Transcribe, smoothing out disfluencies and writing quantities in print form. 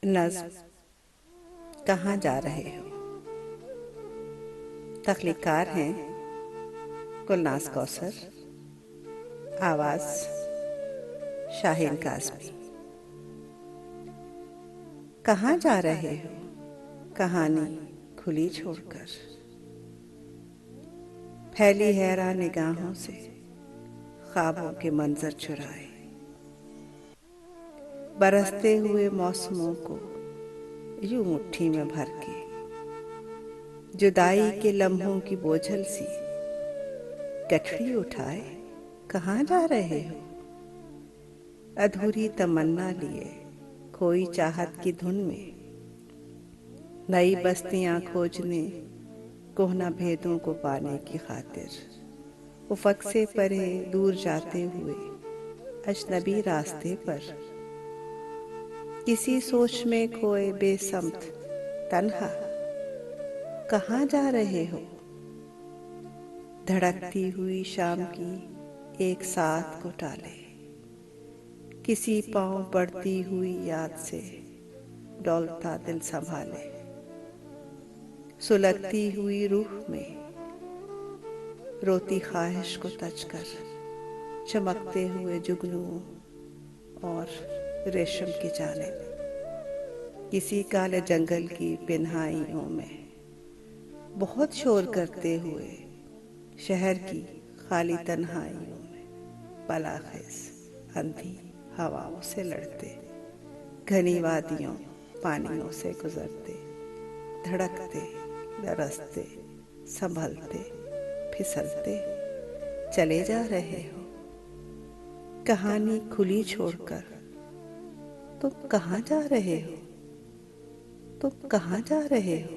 नज़्म कहाँ जा रहे हो। तख्लीकार हैं गुलनाज कौसर, आवाज़ शाहीन काज़मी। कहाँ जा रहे हो कहानी खुली छोड़कर, फैली हैरान निगाहों से ख्वाबों के मंजर चुराए, बरसते हुए मौसमों को यूं मुट्ठी में भर के, जुदाई के लम्हों की बोझल सी गठरी उठाए। कहाँ जा रहे हो अधूरी तमन्ना लिए, खोई चाहत की धुन में, नई बस्तियां खोजने, कोहना भेदों को पाने की खातिर, उफक से परे दूर जाते हुए अजनबी रास्ते पर, किसी सोच में खोए बेसमत तन्हा। कहाँ जा रहे हो धड़कती हुई शाम की एक साथ को टाले, किसी पांव पड़ती हुई याद से डोलता दिल संभाले, सुलगती हुई रूह में रोती ख्वाहिश को तज कर, चमकते हुए जुगनुओं और रेशम की जानिब, किसी काले जंगल की पिन्हाइयों में, बहुत शोर करते हुए शहर की खाली तन्हाइयों में, बलाखेज अंधी हवाओं से लड़ते, घनी वादियों पानियों से गुजरते, धड़कते दरसते संभलते फिसलते चले जा रहे हो कहानी खुली छोड़कर। तुम कहाँ जा रहे हो, तुम कहाँ जा रहे हो।